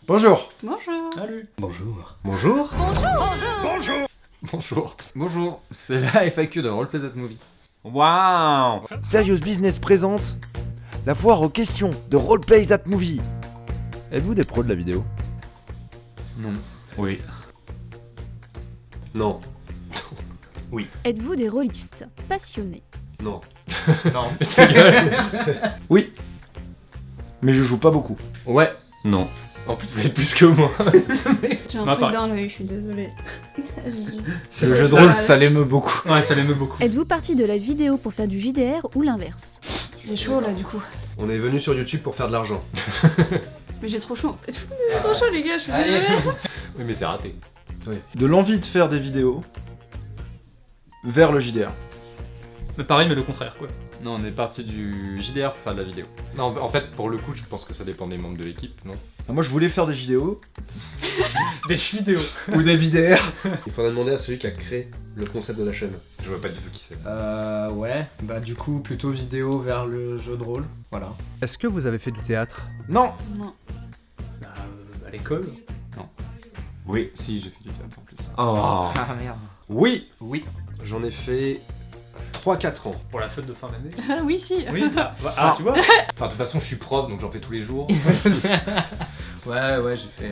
Bonjour. Bonjour. Salut. Bonjour. Bonjour. Bonjour. Bonjour, c'est la FAQ de Roleplay That Movie. Waouh. Serious Business présente la foire aux questions de Roleplay That Movie. Êtes-vous des pros de la vidéo? Non. Oui. Non. Êtes-vous des rôlistes passionnés? Non. Non, mais ta gueule. Oui. Mais je joue pas beaucoup. Ouais. Non. En plus, vous l'êtes plus que moi. J'ai un Bah, truc pareil. dans l'œil, je suis désolée. Le jeu de rôle, ça l'émeut beaucoup. Ouais, ça l'aime beaucoup. Êtes-vous parti de la vidéo pour faire du JDR ou l'inverse? J'ai chaud là du coup. On est venu sur YouTube pour faire de l'argent. Mais j'ai trop chaud. J'ai trop chaud les gars, je suis désolée. Oui, mais c'est raté. De l'envie de faire des vidéos vers le JDR. Mais pareil, mais le contraire, quoi. Non, on est parti du JDR pour faire de la vidéo. Non, en fait, pour le coup, je pense que ça dépend des membres de l'équipe, non? Ah, moi je voulais faire des vidéos Des vidéos. ou des VDR. Il faudrait demander à celui qui a créé le concept de la chaîne. Je vois pas du tout qui c'est. Ouais, bah du coup plutôt vidéo vers le jeu de rôle, voilà. Est-ce que vous avez fait du théâtre? Non. Non. Bah, à l'école. Oui, si, j'ai fait du théâtre en plus. Oh. Ah merde. Oui. Oui. J'en ai fait 3-4 ans. Pour la fête de fin d'année. Ah oui si. Oui, tu vois. Enfin, de toute façon, je suis prof, donc j'en fais tous les jours. Ouais, j'ai fait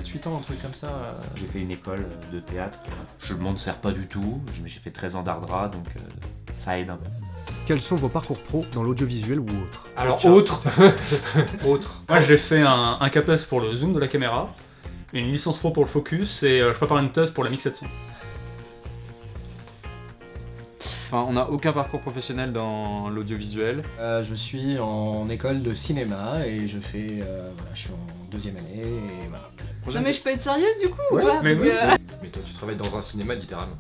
7-8 ans, un truc comme ça. J'ai fait une école de théâtre. Je m'en sers pas du tout. J'ai fait 13 ans d'art drap, donc ça aide un peu. Quels sont vos parcours pro dans l'audiovisuel ou autre? Alors, autre. Autre. Moi, j'ai fait un CAPES pour le zoom de la caméra, une licence pro pour le focus, et je prépare une thèse pour la mixation. Enfin, on n'a aucun parcours professionnel dans l'audiovisuel. Je suis en école de cinéma et je fais, je suis en 2e année et voilà. Non mais je peux être sérieuse du coup ou Ouais, pas? mais Parce oui. que- Mais toi, tu travailles dans un cinéma, littéralement.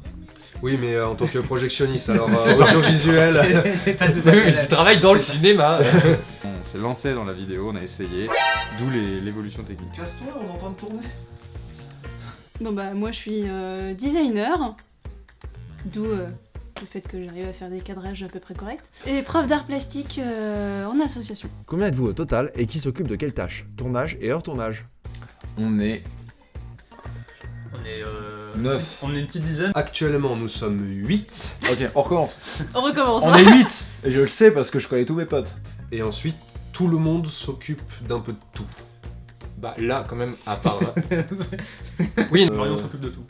Oui, mais en tant que projectionniste, alors audiovisuel. C'est pas tout Tu travailles dans le cinéma. On s'est lancé dans la vidéo, on a essayé, d'où l'évolution technique. Casse-toi, on est en train de tourner. Bon bah moi je suis designer, d'où le fait que j'arrive à faire des cadrages à peu près corrects. Et prof d'art plastique en association. Combien êtes-vous au total et qui s'occupe de quelles tâches? Tournage et hors tournage? On est On est 9. On est une petite dizaine. Actuellement, nous sommes 8. Ok, on recommence. On recommence. On est 8. Et je le sais parce que je connais tous mes potes. Et ensuite, tout le monde s'occupe d'un peu de tout. Bah là, quand même, à part... oui, Marion s'occupe de tout.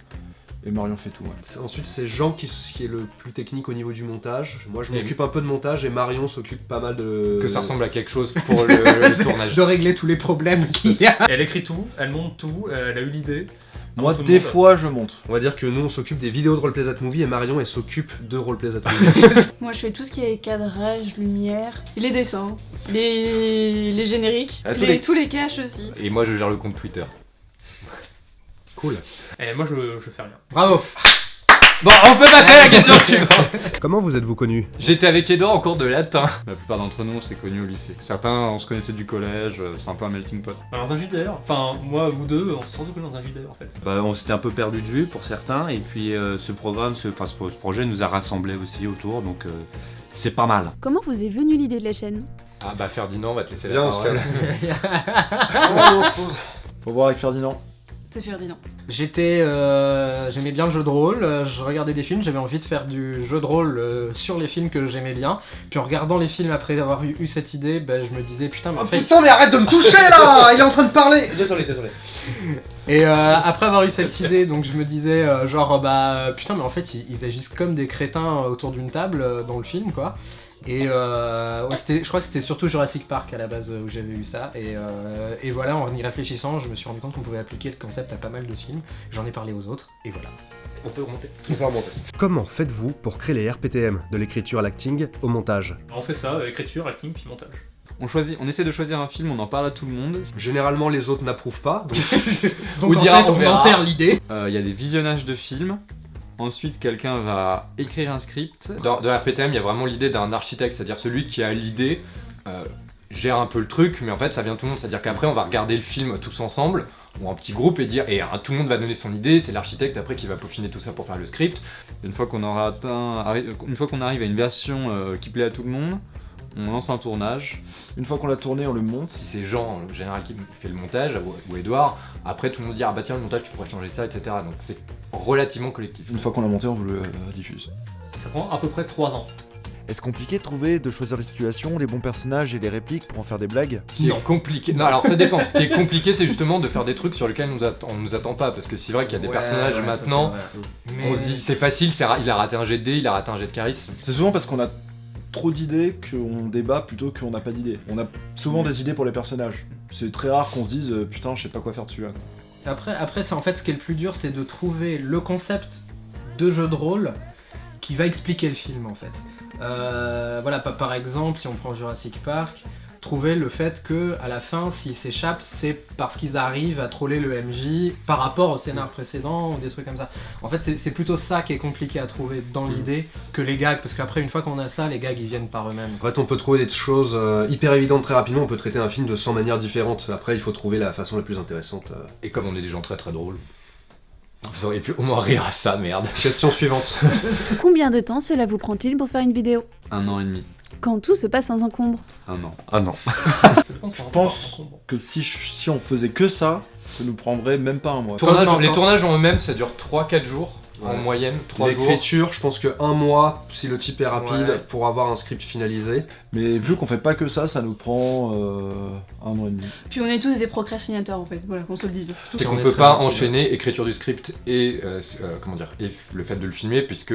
Et Marion fait tout, ouais. Ensuite, c'est Jean qui est le plus technique au niveau du montage. Moi, je Et m'occupe un peu de montage et Marion s'occupe pas mal de... que ça ressemble à quelque chose pour le tournage. De régler tous les problèmes qu'il y a. Elle écrit tout, elle monte tout, elle a eu l'idée. Moi, Tout le des monde. fois, je monte. On va dire que nous, on s'occupe des vidéos de Roleplay That Movie et Marion, elle s'occupe de Roleplay That Movie. Moi je fais tout ce qui est cadrage, lumière, les dessins, les génériques, Ah, tous les- tous les caches aussi. Et moi, je gère le compte Twitter. Cool. Et moi, je fais rien. Bravo. Bon, on peut passer à la question suivante. Comment vous êtes-vous connus? J'étais avec Edouard en cours de latin. La plupart d'entre nous, on s'est connus au lycée. Certains, on se connaissait du collège, c'est un peu un melting pot. Dans un JDR. Enfin, moi, vous deux, on s'est surtout connus dans un JDR en fait. Bah, on s'était un peu perdu de vue pour certains, et puis ce projet nous a rassemblés aussi autour, donc c'est pas mal. Comment vous est venue l'idée de la chaîne? Ah bah Ferdinand, on va te laisser la Viens, on se parole. casse. Ah, on se pose. Faut voir avec Ferdinand. C'est Ferdinand. J'aimais bien le jeu de rôle, je regardais des films, j'avais envie de faire du jeu de rôle sur les films que j'aimais bien. Puis en regardant les films après avoir eu cette idée, bah, je me disais putain mais en fait... Putain, mais arrête de me toucher là. Il est en train de parler. Désolé. Et après avoir eu cette idée, donc je me disais putain mais en fait ils agissent comme des crétins autour d'une table dans le film quoi. Et je crois que c'était surtout Jurassic Park à la base où j'avais eu ça. Et voilà, en y réfléchissant, je me suis rendu compte qu'on pouvait appliquer le concept à pas mal de films. J'en ai parlé aux autres, et voilà. On peut remonter. On peut remonter. Comment faites-vous pour créer les RPTM, de l'écriture à l'acting au montage? On fait ça, écriture, acting, puis montage. On essaie de choisir un film, on en parle à tout le monde. Généralement, les autres n'approuvent pas. Donc... Donc Ou en dira, fait, on on verra. enterre l'idée. Il y a des visionnages de films. Ensuite, quelqu'un va écrire un script. Dans RPTM, il y a vraiment l'idée d'un architecte, c'est-à-dire celui qui a l'idée gère un peu le truc, mais en fait, ça vient de tout le monde. C'est-à-dire qu'après, on va regarder le film tous ensemble, ou en petit groupe, et dire, tout le monde va donner son idée. C'est l'architecte après qui va peaufiner tout ça pour faire le script. Une fois qu'on arrive à une version qui plaît à tout le monde, on lance un tournage. Une fois qu'on l'a tourné, on le monte. Si c'est Jean, le général qui fait le montage, ou Edouard, après tout le monde dit ah bah tiens le montage tu pourrais changer ça, etc. Donc c'est relativement collectif. Une fois qu'on l'a monté, on vous le diffuse. Ça prend à peu près 3 ans. Est-ce compliqué de trouver, de choisir les situations, les bons personnages et les répliques pour en faire des blagues? Ce qui est compliqué. Non, alors ça dépend. Ce qui est compliqué, c'est justement de faire des trucs sur lesquels on nous attend pas. Parce que c'est vrai qu'il y a des personnages ouais, maintenant, ça, c'est vrai. on se dit c'est facile, il a raté un jet de dés, il a raté un jet de charisme. C'est souvent parce qu'on a trop d'idées qu'on débat plutôt qu'on n'a pas d'idées. On a souvent des idées pour les personnages. C'est très rare qu'on se dise putain, je sais pas quoi faire dessus. Après c'est en fait ce qui est le plus dur, c'est de trouver le concept de jeu de rôle qui va expliquer le film en fait. Voilà, par exemple, si on prend Jurassic Park, trouver le fait que à la fin, s'ils s'échappent, c'est parce qu'ils arrivent à troller le MJ par rapport au scénar précédent ou des trucs comme ça. En fait, c'est plutôt ça qui est compliqué à trouver dans l'idée que les gags, parce qu'après, une fois qu'on a ça, les gags ils viennent par eux-mêmes. En fait, on peut trouver des choses hyper évidentes très rapidement, on peut traiter un film de 100 manières différentes. Après, il faut trouver la façon la plus intéressante. Et comme on est des gens très très drôles, vous auriez pu au moins rire à ça, merde. Question suivante. Combien de temps cela vous prend-il pour faire une vidéo? 1 an et demi. Quand tout se passe sans encombre? 1 an. Ah non. Je pense que si on faisait que ça nous prendrait même pas un mois. Les tournages en eux-mêmes, ça dure 3-4 jours. En moyenne, 3 jours. L'écriture, je pense que 1 mois, si le type est rapide, Ouais. pour avoir un script finalisé. Mais vu qu'on fait pas que ça nous prend 1 an et demi. Puis on est tous des procrastinateurs en fait, voilà, qu'on se le dise. C'est On qu'on est peut très pas rapide. enchaîner écriture du script et et le fait de le filmer, puisque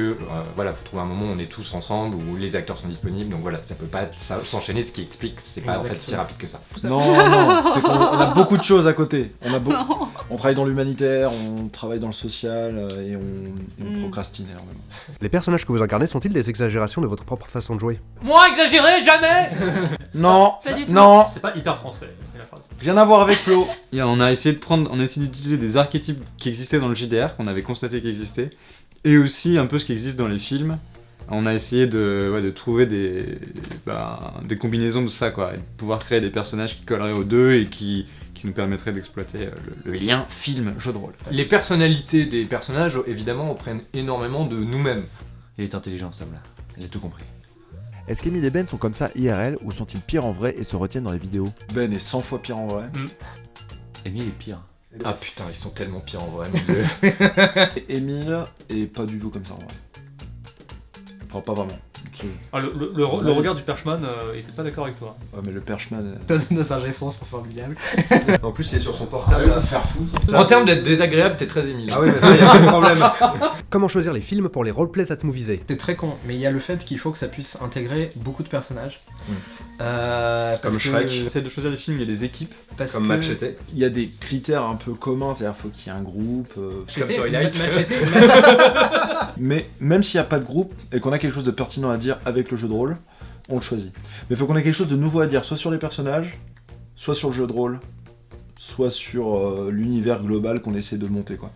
voilà, faut trouver un moment où on est tous ensemble, où les acteurs sont disponibles, donc voilà, ça peut pas s'enchaîner, ce qui explique que c'est pas en fait si Exactement. rapide que ça. Non, c'est qu'on a beaucoup de choses à côté. On travaille dans l'humanitaire, on travaille dans le social et on procrastine énormément. Les personnages que vous incarnez sont-ils des exagérations de votre propre façon de jouer? Moi exagéré, jamais. Non, Pas du tout. non, C'est pas hyper français, la phrase. rien à voir avec Flo. Et on a essayé d'utiliser des archétypes qui existaient dans le JDR, qu'on avait constaté qu'ils existaient, et aussi un peu ce qui existe dans les films. On a essayé de trouver des combinaisons de ça, quoi, et de pouvoir créer des personnages qui colleraient aux deux et qui nous permettraient d'exploiter le lien film-jeu de rôle. Les personnalités des personnages, évidemment, prennent énormément de nous-mêmes. Il est intelligent cet homme-là, il a tout compris. Est-ce qu'Emile et Ben sont comme ça IRL ou sont-ils pires en vrai et se retiennent dans les vidéos? Ben est 100 fois pire en vrai. Emile est pire. Ah putain, ils sont tellement pires en vrai. mon Dieu. Émile est pas du tout comme ça en vrai. Enfin, pas vraiment. Ah, le regard du Perchman, il était pas d'accord avec toi. Ouais, mais le Perchman. Nos ingé-sons sont formidables. En plus, il est sur son portable à faire foutre. En termes d'être désagréable, t'es très Émile. Ah oui, mais ça, y a pas de problème. Comment choisir les films pour les roleplay tatmovisés? C'est très con, mais il y a le fait qu'il faut que ça puisse intégrer beaucoup de personnages. Parce Comme que- Shrek. J'essaie de choisir les films, il y a des équipes. parce Comme que- Machete. Il y a des critères un peu communs, c'est-à-dire faut qu'il y ait un groupe. Machete, Twilight. Machete, Mais même s'il n'y a pas de groupe et qu'on a quelque chose de pertinent à dire avec le jeu de rôle, on le choisit. Mais il faut qu'on ait quelque chose de nouveau à dire, soit sur les personnages, soit sur le jeu de rôle, soit sur l'univers global qu'on essaie de monter, quoi.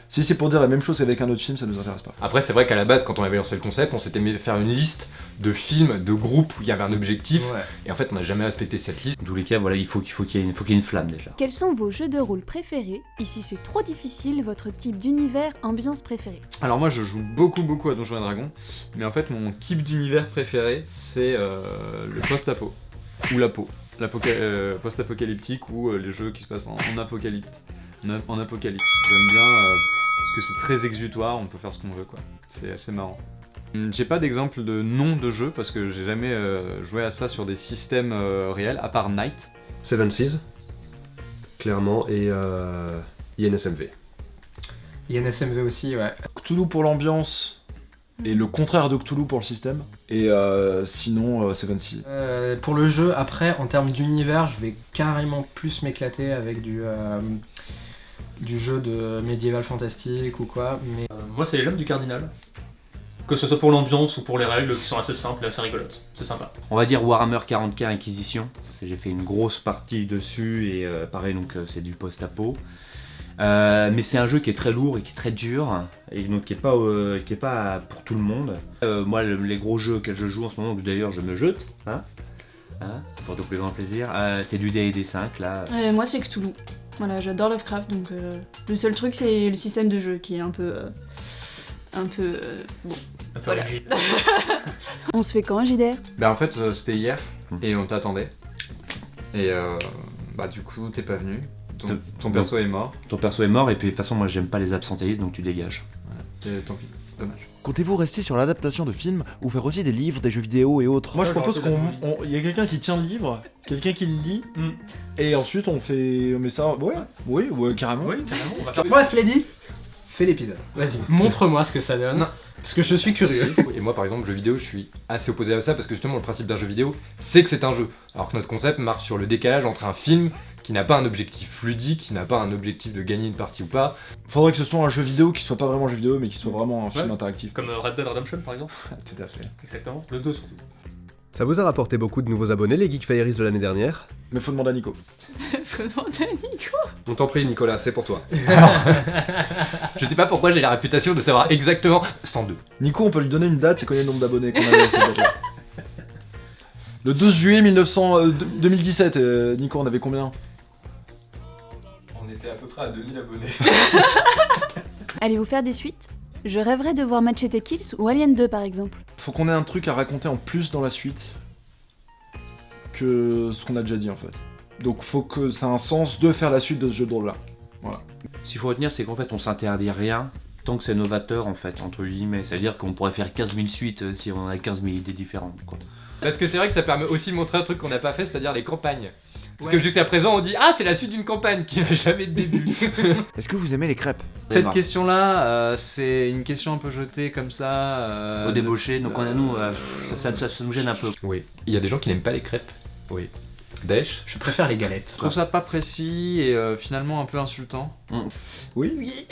Si c'est pour dire la même chose qu'avec un autre film, ça nous intéresse pas. Après, c'est vrai qu'à la base, quand on avait lancé le concept, on s'était mis à faire une liste de films, de groupes où il y avait un objectif, Ouais. et en fait, on n'a jamais respecté cette liste. En tous les cas, voilà, il faut qu'il y ait une flamme déjà. Quels sont vos jeux de rôle préférés? Et si c'est trop difficile, votre type d'univers, ambiance préférée? Alors moi je joue beaucoup à Donjons et Dragons, mais en fait mon type d'univers préféré c'est le post-apo, ou l'apo, post-apocalyptique ou les jeux qui se passent en apocalypse. En apocalypse. J'aime bien parce que c'est très exutoire, on peut faire ce qu'on veut quoi, c'est assez marrant. J'ai pas d'exemple de nom de jeu parce que j'ai jamais joué à ça sur des systèmes réels, à part Night. Seven Seas, clairement, et INSMV. INSMV aussi, ouais. Cthulhu pour l'ambiance et le contraire de Cthulhu pour le système. Et sinon, Seven Seas. Pour le jeu, après, en termes d'univers, je vais carrément plus m'éclater avec du jeu de médiéval fantastique ou quoi, mais Moi, c'est les Lames du Cardinal. Que ce soit pour l'ambiance ou pour les règles qui sont assez simples et assez rigolotes. C'est sympa. On va dire Warhammer 40K Inquisition, j'ai fait une grosse partie dessus et pareil donc c'est du post-apo. Mais c'est un jeu qui est très lourd et qui est très dur et donc qui est pas pour tout le monde. Moi les gros jeux auxquels je joue en ce moment, que d'ailleurs je me jette, pour tout plus grand plaisir, c'est du D&D 5 là. Moi c'est Cthulhu. Voilà, j'adore Lovecraft, donc le seul truc c'est le système de jeu qui est un peu bon. Voilà. MJ. On se fait quand un JDR? Bah en fait c'était hier et on t'attendait. Et bah du coup t'es pas venu. Ton perso est mort. Ton perso est mort et puis de toute façon moi j'aime pas les absentéistes donc tu dégages. Voilà. Tant pis, dommage. Comptez-vous rester sur l'adaptation de films ou faire aussi des livres, des jeux vidéo et autres? Moi je Ouais, propose genre, qu'il y a quelqu'un qui tient le livre, quelqu'un qui le lit, Mm. et ensuite on met ça. Ouais, carrément. Oui, carrément. On va faire... Moi, Slady, fais l'épisode. Vas-y, montre-moi ce que ça donne. Parce que je suis curieux. Et moi par exemple, jeu vidéo, je suis assez opposé à ça parce que justement le principe d'un jeu vidéo, c'est que c'est un jeu. Alors que notre concept marche sur le décalage entre un film qui n'a pas un objectif ludique, qui n'a pas un objectif de gagner une partie ou pas. Faudrait que ce soit un jeu vidéo qui soit pas vraiment un jeu vidéo mais qui soit vraiment un film Ouais. interactif. Comme Red Dead Redemption par exemple. Tout à fait. Exactement. Le 2 surtout. Ça vous a rapporté beaucoup de nouveaux abonnés, les Geek Fairies de l'année dernière? Mais faut demander à Nico. Faut demander à Nico. On t'en prie, Nicolas, c'est pour toi. Je sais pas pourquoi j'ai la réputation de savoir exactement 102. Nico, on peut lui donner une date, il connaît le nombre d'abonnés qu'on avait à cette date-là. Le 12 juillet 2017, Nico, on avait combien? On était à peu près à 2000 abonnés. Allez-vous faire des suites? Je rêverais de voir Machete Kills ou Alien 2 par exemple. Faut qu'on ait un truc à raconter en plus dans la suite que ce qu'on a déjà dit en fait. Donc faut que ça ait un sens de faire la suite de ce jeu de rôle là. Voilà. Ce qu'il faut retenir c'est qu'en fait on s'interdit rien tant que c'est novateur en fait, entre guillemets. C'est-à-dire qu'on pourrait faire 15 000 suites si on a 15 000 idées différentes quoi. Parce que c'est vrai que ça permet aussi de montrer un truc qu'on n'a pas fait, c'est-à-dire les campagnes. Parce que jusqu'à présent on dit ah c'est la suite d'une campagne qui n'a jamais de début. Est-ce que vous aimez les crêpes? Cette question-là, c'est une question un peu jetée comme ça. Au débauché, donc on a nous, ça nous gêne un peu. Oui. Il y a des gens qui n'aiment pas les crêpes. Oui. Dèche. Je préfère les galettes. Je trouve ça pas précis et finalement un peu insultant. Oui. Oui.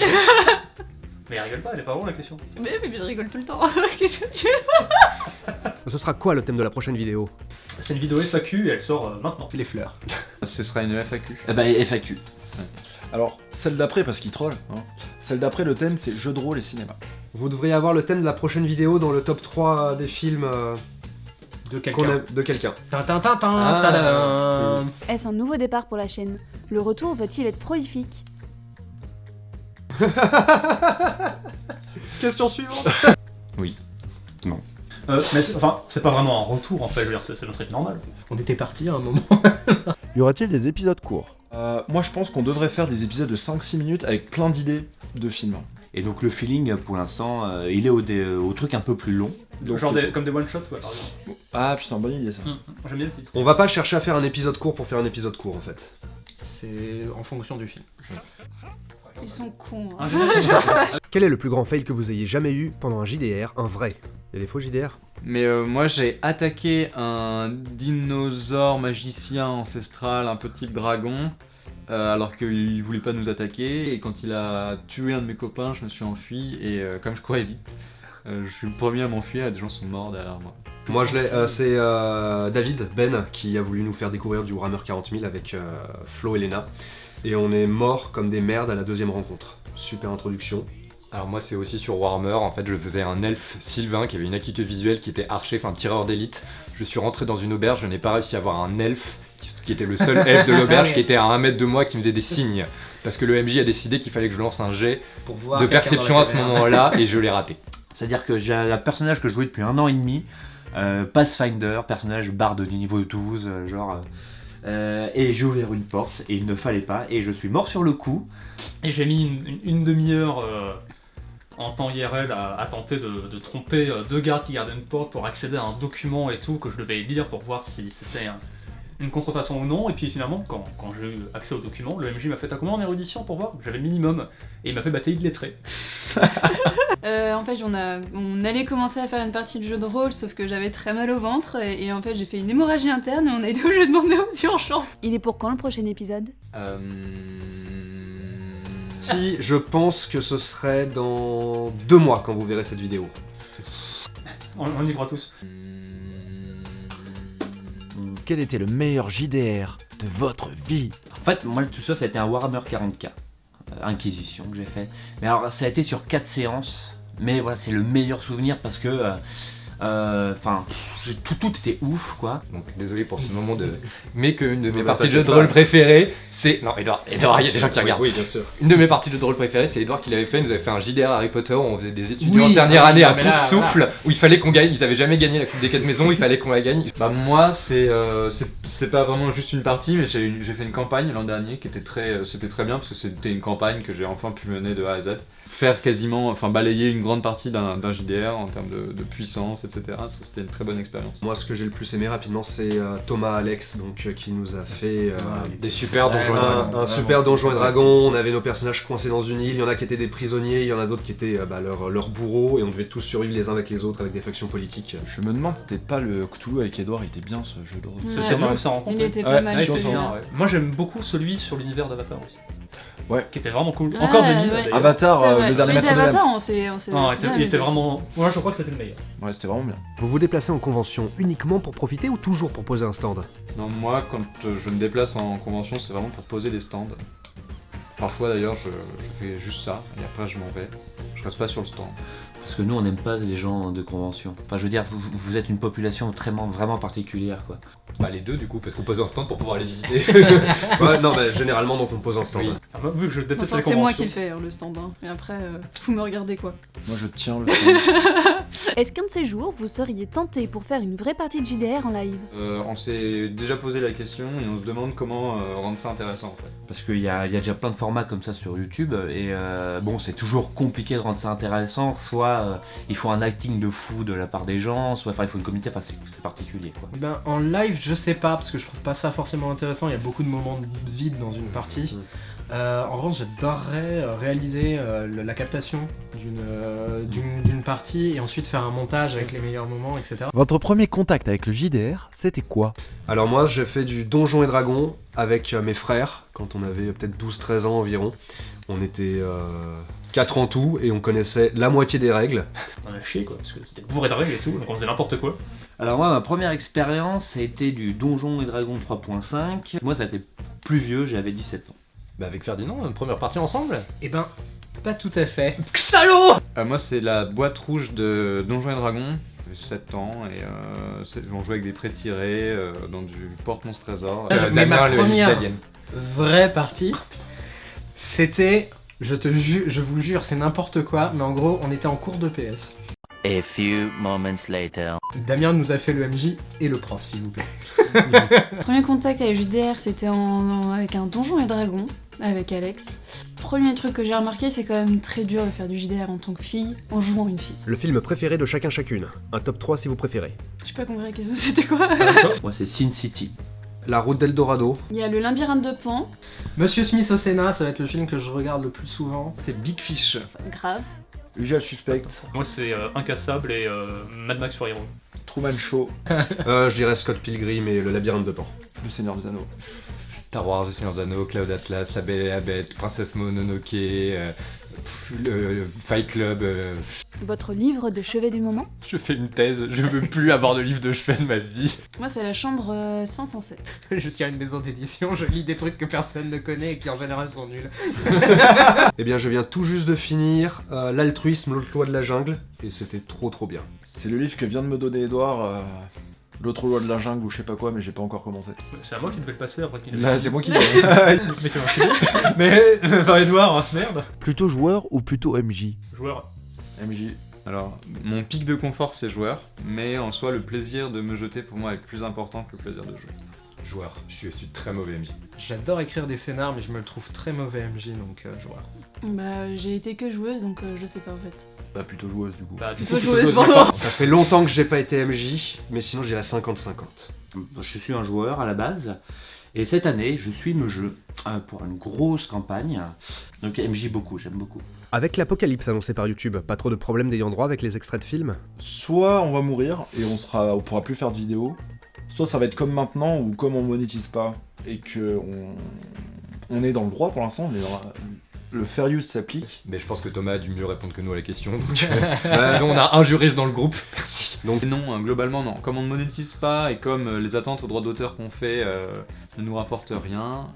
Mais elle rigole pas, elle est pas vraiment la question. Mais je rigole tout le temps. Qu'est-ce que tu veux? Ce sera quoi le thème de la prochaine vidéo? C'est une vidéo FAQ et elle sort maintenant. Les fleurs. Ce sera une FAQ. Eh ben FAQ. Alors, celle d'après, parce qu'il troll, hein. Celle d'après, le thème c'est jeux de rôle et cinéma. Vous devriez avoir le thème de la prochaine vidéo dans le top 3 des films De qu'on quelqu'un. aime- de quelqu'un. Tintin, tadadam. Est-ce un nouveau départ pour la chaîne? Le retour va-t-il être prolifique? Question suivante. Mais c'est pas vraiment un retour en fait, je veux dire, c'est notre rythme normal. On était parti à un moment. Y aura-t-il des épisodes courts? Moi je pense qu'on devrait faire des épisodes de 5-6 minutes avec plein d'idées de films. Et donc le feeling pour l'instant, il est au truc un peu plus long. Donc, Genre comme des one-shots, ouais, par exemple. Ah putain, bonne idée ça. J'aime bien le titre. On va pas chercher à faire un épisode court pour faire un épisode court en fait. C'est en fonction du film. Ils sont cons. Un Hein. général. Quel est le plus grand fail que vous ayez jamais eu pendant un JDR, un vrai? Il y a des faux JDR? Mais moi j'ai attaqué un dinosaure magicien ancestral, un petit dragon, alors qu'il voulait pas nous attaquer. Et quand il a tué un de mes copains, je me suis enfui. Et comme je courais vite, je suis le premier à m'enfuir et des gens sont morts derrière moi. Moi je l'ai, c'est David, Ben, qui a voulu nous faire découvrir du Warhammer 40 000 avec Flo et Lena. Et on est morts comme des merdes à la deuxième rencontre. Super introduction. Alors moi c'est aussi sur Warhammer, en fait je faisais un elfe Sylvain qui avait une acuité visuelle qui était archer, enfin tireur d'élite. Je suis rentré dans une auberge, je n'ai pas réussi à avoir un elfe qui était le seul elfe de l'auberge qui était à 1 mètre de moi qui me faisait des signes. Parce que le MJ a décidé qu'il fallait que je lance un jet Pour voir de quelqu'un perception dans la à ce caméra. moment-là et je l'ai raté. C'est-à-dire que j'ai un personnage que je jouais depuis 1 an et demi, Pathfinder, personnage barde du niveau 12, et j'ai ouvert une porte et il ne fallait pas et je suis mort sur le coup. Et j'ai mis une demi-heure en temps IRL à tenter de tromper 2 gardes qui gardaient une porte pour accéder à un document et tout que je devais lire pour voir si c'était une contrefaçon ou non. Et puis finalement, quand j'ai eu accès au document, le MJ m'a fait un commande en érudition pour voir, j'avais le minimum, et il m'a fait batailler de lettré. En fait, on allait commencer à faire une partie de jeu de rôle, sauf que j'avais très mal au ventre, et en fait, j'ai fait une hémorragie interne et on a été obligé de demander aux urgences. Il est pour quand le prochain épisode? Si, je pense que ce serait dans 2 mois quand vous verrez cette vidéo. On y croit tous. Quel était le meilleur JDR de votre vie? En fait, moi tout ça, ça a été un Warhammer 40k, Inquisition que j'ai fait. Mais alors ça a été sur 4 séances, mais voilà, c'est le meilleur souvenir parce que Enfin, tout était ouf, quoi. Donc désolé pour ce moment de... Mais qu'une de mes parties de jeu de rôle préférées, c'est... Non, Edouard, il y a des gens qui regardent. Oui, bien sûr. Une de mes parties de jeu de rôle préférées, c'est Edouard qui l'avait fait. Il nous avait fait un JDR Harry Potter où on faisait des étudiants en dernière année à pouf souffle, où il fallait qu'on gagne. Ils avaient jamais gagné la Coupe des 4 maisons, il fallait qu'on la gagne. Bah moi c'est pas vraiment juste une partie, mais j'ai fait une campagne l'an dernier qui était c'était très bien parce que c'était une campagne que j'ai enfin pu mener de A à Z. Faire quasiment, enfin balayer une grande partie d'un JDR en termes de puissance, etc. Ça c'était une très bonne expérience. Moi, ce que j'ai le plus aimé rapidement, c'est Thomas Alex, donc qui nous a fait des super donjons et dragons. Un super donjon et dragon. On avait nos personnages coincés dans une île. Il y en a qui étaient des prisonniers, il y en a d'autres qui étaient leurs bourreaux, et on devait tous survivre les uns avec les autres avec des factions politiques. Je me demande, c'était pas le Cthulhu avec Edouard, il était bien ce jeu de rôle. C'est celui où ça rencontre. Il était pas mal. Ouais, sûr, c'est ça bien, va. ouais. Moi j'aime beaucoup celui sur l'univers d'Avatar aussi. Ouais. Qui était vraiment cool. Ah, Encore 2000 ouais. d'ailleurs. Avatar, C'est vrai. le dernier Celui maître de d'Avatar, l'âme. on s'est Non, bien il amusé était aussi. vraiment. Moi je crois que c'était le meilleur. Ouais, c'était vraiment bien. Vous vous déplacez en convention uniquement pour profiter ou toujours pour poser un stand? Non, moi quand je me déplace en convention, c'est vraiment pour poser des stands. Parfois d'ailleurs je fais juste ça et après je m'en vais. Je reste pas sur le stand. Parce que nous, on n'aime pas les gens de convention. Enfin, je veux dire, vous êtes une population vraiment particulière, quoi. Bah les deux du coup, parce qu'on pose un stand pour pouvoir les visiter. Ouais, non, mais généralement, donc on pose un stand. Oui. Ah, moi, vu que je déteste Enfin, les c'est conventions. moi qui le fais, hein, le stand. Hein. Et après, vous me regardez quoi. Moi je tiens le stand. Est-ce qu'un de ces jours, vous seriez tenté pour faire une vraie partie de JDR en live? On s'est déjà posé la question et on se demande comment rendre ça intéressant en fait. Parce qu'il y a déjà plein de formats comme ça sur YouTube, et bon, c'est toujours compliqué de rendre ça intéressant. Soit il faut un acting de fou de la part des gens, soit il faut une communauté, enfin c'est particulier, quoi. Ben, en live, je sais pas, parce que je trouve pas ça forcément intéressant. Il y a beaucoup de moments de vide dans une partie. En revanche, j'adorerais réaliser la captation d'une partie et ensuite faire un montage avec les meilleurs moments, etc. Votre premier contact avec le JDR, c'était quoi? Alors moi, j'ai fait du Donjon et Dragon avec mes frères, quand on avait peut-être 12-13 ans environ. On était 4 en tout, et on connaissait la moitié des règles. On a chié quoi, parce que c'était bourré de règles et tout, donc on faisait n'importe quoi. Alors moi, ma première expérience, ça a été du Donjon et Dragon 3.5. Moi, ça a été plus vieux, j'avais 17 ans. Bah avec Ferdinand, une première partie ensemble. Eh ben, pas tout à fait. Salaud! Moi c'est la boîte rouge de Donjons et Dragons. J'avais 7 ans et on jouait avec des prêts tirés dans du porte-monstre trésor. Mais ma le première italienne. vraie partie, c'était, je vous jure, c'est n'importe quoi, mais en gros, on était en cours de PS. A few moments later. Damien nous a fait le MJ et le prof, s'il vous plaît. Premier contact avec JDR, c'était avec un Donjon et Dragon, avec Alex. Premier truc que j'ai remarqué, c'est quand même très dur de faire du JDR en tant que fille, en jouant une fille. Le film préféré de chacun chacune. Un top 3 si vous préférez. J'ai pas compris la question, c'était quoi? Moi, c'est Sin City. La route d'Eldorado. Il y a le labyrinthe de Pan, Monsieur Smith au Sénat, ça va être le film que je regarde le plus souvent. C'est Big Fish. grave. Usual Suspect, Moi c'est Incassable et Mad Max sur Hero. Truman Show, Je dirais Scott Pilgrim et le labyrinthe de Pan. Le Seigneur des Anneaux. Star Wars, Le Seigneur des Anneaux, Cloud Atlas, La Belle et la Bête, Princesse Mononoke, le Fight Club. Votre livre de chevet du moment? Je fais une thèse, je veux plus avoir de livre de chevet de ma vie. Moi, c'est la chambre 507. Je tiens une maison d'édition, je lis des trucs que personne ne connaît et qui en général sont nuls. Eh bien, je viens tout juste de finir L'altruisme, l'autre loi de la jungle, et c'était trop bien. C'est le livre que vient de me donner Edouard, l'autre loi de la jungle ou je sais pas quoi, mais j'ai pas encore commencé. C'est à moi qui devais le passer après qu'il Là, c'est moi qui l'ai. Mais c'est un sujet. Mais, par Edouard, merde. Plutôt joueur ou plutôt MJ? Joueur. MJ. Alors, mon pic de confort c'est joueur, mais en soi le plaisir de me jeter pour moi est plus important que le plaisir de jouer. Joueur, je suis très mauvais MJ. J'adore écrire des scénars, mais je me le trouve très mauvais MJ, donc joueur. Bah, j'ai été que joueuse, donc je sais pas en fait. Bah plutôt joueuse du coup. Bah, du Plutôt coup, joueuse pour moi. Ça fait longtemps que j'ai pas été MJ, mais sinon j'irais 50-50. Je suis un joueur à la base, et cette année, je suis me jeu pour une grosse campagne. Donc MJ beaucoup, j'aime beaucoup. Avec l'apocalypse annoncé par YouTube, pas trop de problèmes d'ayant droit avec les extraits de films? Soit on va mourir et on pourra plus faire de vidéos, soit ça va être comme maintenant ou comme on monétise pas et que on est dans le droit pour l'instant, le fair use s'applique. Mais je pense que Thomas a dû mieux répondre que nous à la question. Donc, on a un juriste dans le groupe. Merci. Donc non, globalement non. Comme on ne monétise pas et comme les attentes aux droits d'auteur qu'on fait ne nous rapportent rien,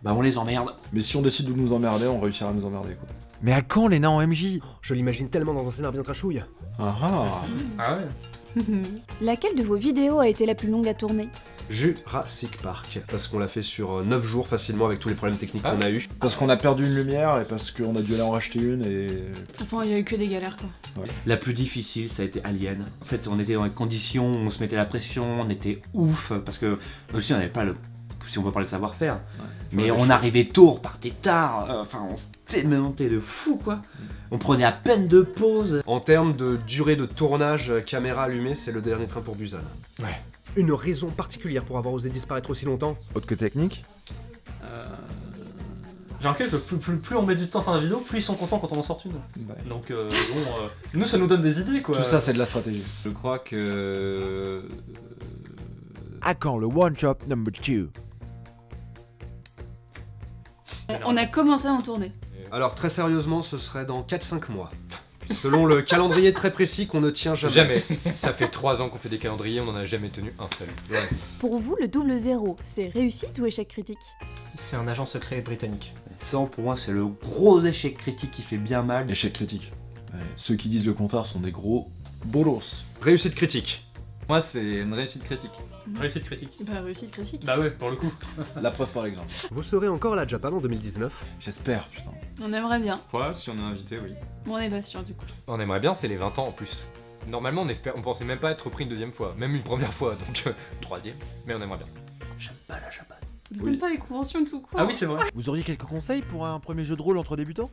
Bah on les emmerde. Mais si on décide de nous emmerder, on réussira à nous emmerder quoi. Mais à quand Lena en MJ? Je l'imagine tellement dans un scénar bien trashouille. Ah Ah ouais. Laquelle de vos vidéos a été la plus longue à tourner? Jurassic Park, parce qu'on l'a fait sur 9 jours facilement avec tous les problèmes techniques qu'on a eu. Parce qu'on a perdu une lumière et parce qu'on a dû aller en racheter une et... Enfin, il y a eu que des galères, quoi. La plus difficile, ça a été Alien. En fait, on était dans les conditions, on se mettait la pression, on était ouf, parce que nous aussi on n'avait pas le... si on peut parler de savoir-faire. Mais on arrivait tôt, on repartait tard, enfin on se démentait de fou quoi. On prenait à peine de pause. En termes de durée de tournage, caméra allumée, c'est le dernier train pour Busan. Ouais. Une raison particulière pour avoir osé disparaître aussi longtemps? Autre que technique. J'ai remarqué que plus on met du temps sur la vidéo, plus ils sont contents quand on en sort une. Ouais. Donc nous ça nous donne des idées quoi. Tout ça c'est de la stratégie. Je crois que... À quand le One Shot Number 2? On a commencé à en tourner. Alors très sérieusement, ce serait dans 4-5 mois. Selon le calendrier très précis qu'on ne tient jamais. Jamais. Ça fait 3 ans qu'on fait des calendriers, on n'en a jamais tenu un seul. Ouais. Pour vous, le double zéro, c'est réussite ou échec critique? C'est un agent secret britannique. Ça pour moi c'est le gros échec critique qui fait bien mal. Échec critique. Ouais. Ceux qui disent le contraire sont des gros bolos. Réussite critique. Moi, c'est une réussite critique. Réussite critique. Bah, réussite critique. Bah ouais, pour le coup. La preuve par exemple. Vous serez encore à la Japan en 2019? J'espère, putain. On aimerait bien. Ouais, si on est invité, oui. Bon, on n'est pas sûr du coup. On aimerait bien, c'est les 20 ans en plus. Normalement, on pensait même pas être repris une deuxième fois, même une première fois, donc troisième, mais on aimerait bien. J'aime pas la Japan. Ils donnent pas les conventions et tout quoi. Ah oui, c'est vrai. Vous auriez quelques conseils pour un premier jeu de rôle entre débutants?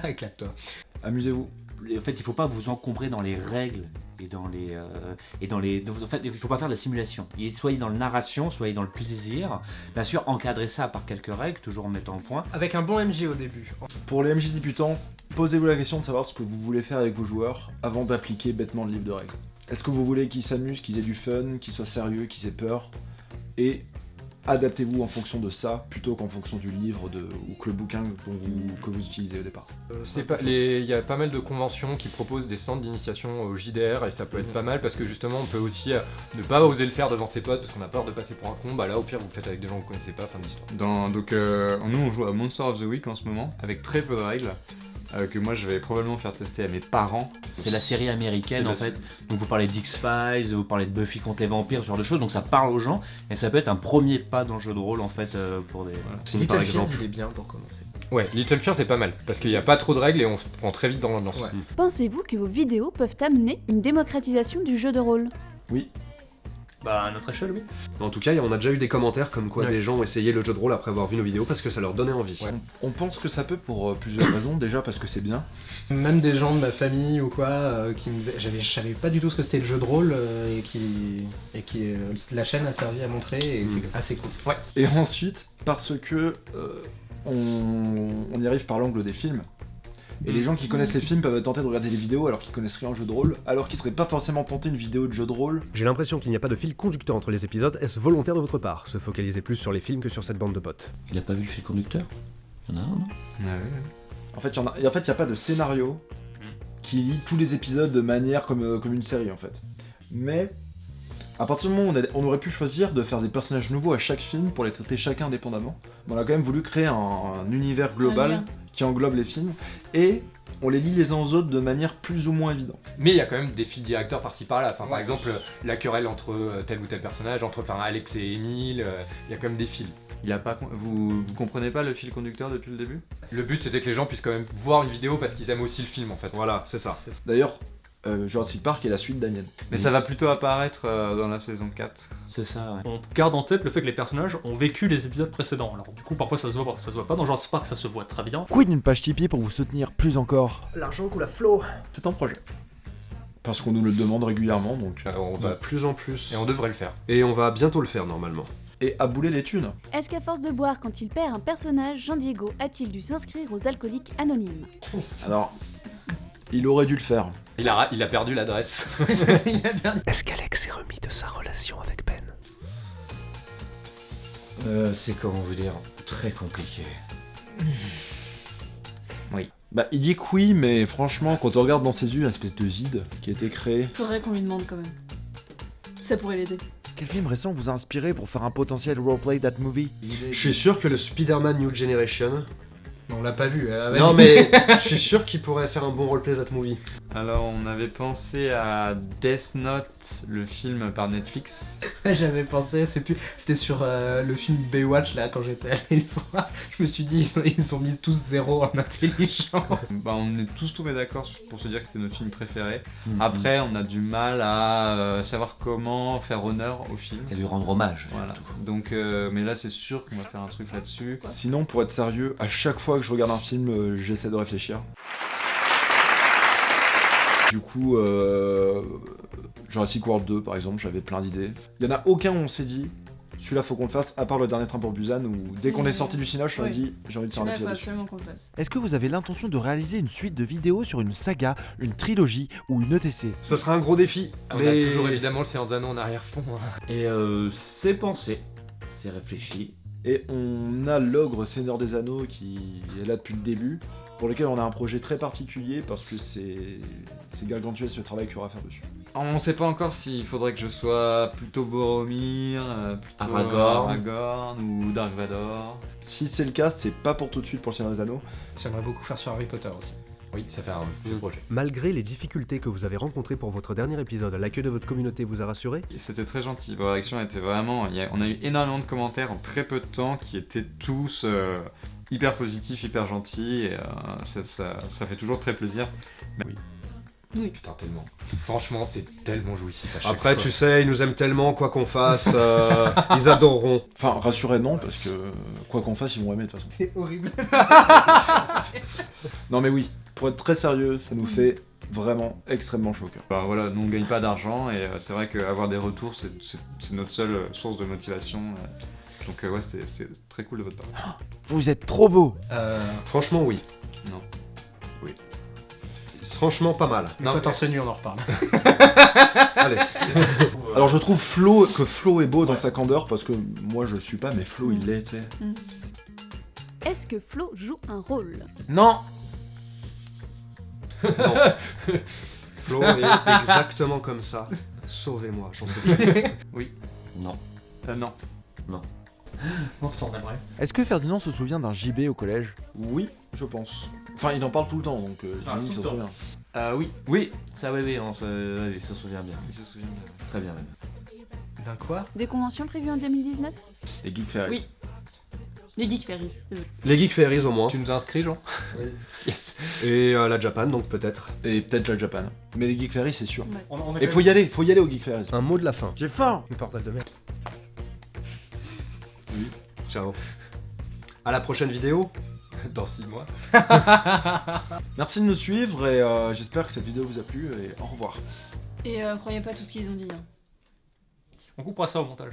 Éclate-toi. Amusez-vous. En fait, il faut pas vous encombrer dans les règles et dans les en fait, il faut pas faire de la simulation. Soyez dans la narration, soyez dans le plaisir. Bien sûr, encadrez ça par quelques règles, toujours en mettant au point. Avec un bon MJ au début. Pour les MJ débutants, posez-vous la question de savoir ce que vous voulez faire avec vos joueurs avant d'appliquer bêtement le livre de règles. Est-ce que vous voulez qu'ils s'amusent, qu'ils aient du fun, qu'ils soient sérieux, qu'ils aient peur? Et adaptez-vous en fonction de ça plutôt qu'en fonction du livre ou que le bouquin que vous utilisez au départ. Il y a pas mal de conventions qui proposent des centres d'initiation au JDR et ça peut être pas mal parce que justement on peut aussi ne pas oser le faire devant ses potes parce qu'on a peur de passer pour un con. Bah là au pire vous le faites avec des gens que vous connaissez pas, fin de l'histoire. Donc nous on joue à Monster of the Week en ce moment avec très peu de règles. Que moi je vais probablement faire tester à mes parents. C'est la série américaine en fait. Donc vous parlez d'X-Files, vous parlez de Buffy contre les vampires, ce genre de choses. Donc ça parle aux gens et ça peut être un premier pas dans le jeu de rôle en fait pour des. Voilà. Little Fears, il est bien pour commencer. Ouais, Little Fear c'est pas mal parce qu'il n'y a pas trop de règles et on se prend très vite dans l'ambiance. Ouais. Pensez-vous que vos vidéos peuvent amener une démocratisation du jeu de rôle? Oui. Bah à notre échelle, oui. En tout cas, on a déjà eu des commentaires comme quoi des gens ont essayé le jeu de rôle après avoir vu nos vidéos parce que ça leur donnait envie. Ouais. On pense que ça peut pour plusieurs raisons. Déjà parce que c'est bien. Même des gens de ma famille ou quoi qui me disaient, je savais pas du tout ce que c'était le jeu de rôle et qui la chaîne a servi à montrer et c'est assez cool. Ouais. Et ensuite parce que on y arrive par l'angle des films. Et les gens qui connaissent les films peuvent être tentés de regarder les vidéos alors qu'ils connaissent rien au jeu de rôle, alors qu'ils seraient pas forcément tentés une vidéo de jeu de rôle. J'ai l'impression qu'il n'y a pas de fil conducteur entre les épisodes. Est-ce volontaire de votre part? Se focaliser plus sur les films que sur cette bande de potes? Il a pas vu le fil conducteur? Il y en a un, non? En fait, il y a pas de scénario qui lie tous les épisodes de manière comme une série en fait. Mais à partir du moment où on aurait pu choisir de faire des personnages nouveaux à chaque film pour les traiter chacun indépendamment, on a quand même voulu créer un univers global qui englobe les films et on les lie les uns aux autres de manière plus ou moins évidente. Mais il y a quand même des fils directeurs par-ci par-là. Enfin, par exemple, la querelle entre tel ou tel personnage, entre Alex et Emile, il y a quand même des fils. Vous comprenez pas le fil conducteur depuis le début? Le but c'était que les gens puissent quand même voir une vidéo parce qu'ils aiment aussi le film en fait. Voilà, c'est ça. D'ailleurs, Jurassic Park est la suite d'Alien. Mais ça va plutôt apparaître dans la saison 4. C'est ça, ouais. On garde en tête le fait que les personnages ont vécu les épisodes précédents. Alors du coup parfois ça se voit pas dans Jurassic Park, ça se voit très bien. Quid d'une page Tipeee pour vous soutenir plus encore? L'argent coule à flot. C'est un projet. Parce qu'on nous le demande régulièrement, donc on va de plus en plus. Et on devrait le faire. Et on va bientôt le faire normalement. Et à bouler les thunes. Est-ce qu'à force de boire quand il perd un personnage, Jean Diego a-t-il dû s'inscrire aux alcooliques anonymes? Alors, il aurait dû le faire. Il a perdu l'adresse. Est-ce qu'Alex s'est remis de sa relation avec Ben? C'est comment vous dire, très compliqué. Oui. Bah, il dit que oui, mais franchement, quand on regarde dans ses yeux une espèce de vide qui a été créé. Faudrait qu'on lui demande quand même. Ça pourrait l'aider. Quel film récent vous a inspiré pour faire un potentiel roleplay that movie? Je suis sûr que le Spider-Man New Generation On l'a pas vu. Vas-y. Non mais je suis sûr qu'il pourrait faire un bon roleplay that movie. Alors, on avait pensé à Death Note, le film par Netflix. J'avais pensé, c'était sur le film Baywatch là quand j'étais allé le voir. Je me suis dit ils ont mis tous 0 en intelligence. Bah, on est tous tombés d'accord pour se dire que c'était notre film préféré. Après, on a du mal à savoir comment faire honneur au film. Et lui rendre hommage. Voilà. Donc, mais là, c'est sûr qu'on va faire un truc là-dessus. Sinon, pour être sérieux, à chaque fois que je regarde un film, j'essaie de réfléchir. Du coup, Jurassic World 2 par exemple, j'avais plein d'idées. Il y en a aucun où on s'est dit, celui-là faut qu'on le fasse, à part le dernier train pour Busan, où dès qu'on est sorti du cinéma, je me suis dit, j'ai envie de faire un épisode dessus. absolument qu'on le fasse. Est-ce que vous avez l'intention de réaliser une suite de vidéos sur une saga, une trilogie ou une ETC? Ce sera un gros défi. On mais... a toujours évidemment le Seigneur des Anneaux en arrière-fond. Et c'est pensé, c'est réfléchi. Et on a l'ogre Seigneur des Anneaux qui est là depuis le début, pour lequel on a un projet très particulier parce que c'est gargantuesque le travail qu'il y aura à faire dessus. On sait pas encore s'il faudrait que je sois plutôt Boromir, plutôt Aragorn ou Dark Vador. Si c'est le cas, c'est pas pour tout de suite pour le Seigneur des Anneaux. J'aimerais beaucoup faire sur Harry Potter aussi. Oui, ça fait un vieux projet. Malgré les difficultés que vous avez rencontrées pour votre dernier épisode, l'accueil de votre communauté vous a rassuré? C'était très gentil, vos réactions étaient vraiment... on a eu énormément de commentaires en très peu de temps qui étaient tous hyper positifs, hyper gentils, et ça fait toujours très plaisir. Mais... Oui. Putain, tellement. Franchement, c'est tellement jouissif à chaque Après, fois. tu sais, ils nous aiment tellement, quoi qu'on fasse, ils adoreront. Enfin, rassurez non, parce que quoi qu'on fasse, ils vont aimer de toute façon. C'est horrible. Non mais oui, pour être très sérieux, ça nous fait vraiment extrêmement chaud au cœur. Bah voilà, nous on gagne pas d'argent, et c'est vrai qu'avoir des retours, c'est notre seule source de motivation. Donc ouais, c'est très cool de votre part. Vous êtes trop beau. Franchement, oui. Non. Oui. Franchement, pas mal. Mais toi, torse nu, on en reparle. Allez. Alors je trouve que Flo est beau dans sa candeur, parce que moi je le suis pas, mais Flo il l'est, tu sais. Est-ce que Flo joue un rôle? Non. Non. Flo est exactement comme ça. Sauvez-moi, j'en peux plus. Oui. Non. Non. Non. Non, t'en aimerais. Est-ce que Ferdinand se souvient d'un JB au collège? Oui, je pense. Enfin, il en parle tout le temps, donc j'imagine qu'il se souvient. Oui. Oui, ça oui, on se souvient bien. Il se souvient bien. Très bien même. D'un quoi? Des conventions prévues en 2019? Les Geek Fairies. Oui. Les Geek Fairies. Les Geek Fairies au moins. Tu nous as inscrits, Jean? Oui. Yes. Et la Japan, donc peut-être. Et peut-être la Japan. Mais les Geek Fairies, c'est sûr. Ouais. Et faut y aller aux Geek Fairies. Un mot de la fin. J'ai faim. Le portal de merde. Oui. Ciao. À la prochaine vidéo. Dans 6 mois. Merci de nous suivre et j'espère que cette vidéo vous a plu et au revoir. Et croyez pas tout ce qu'ils ont dit. Hein. On coupera ça au montage.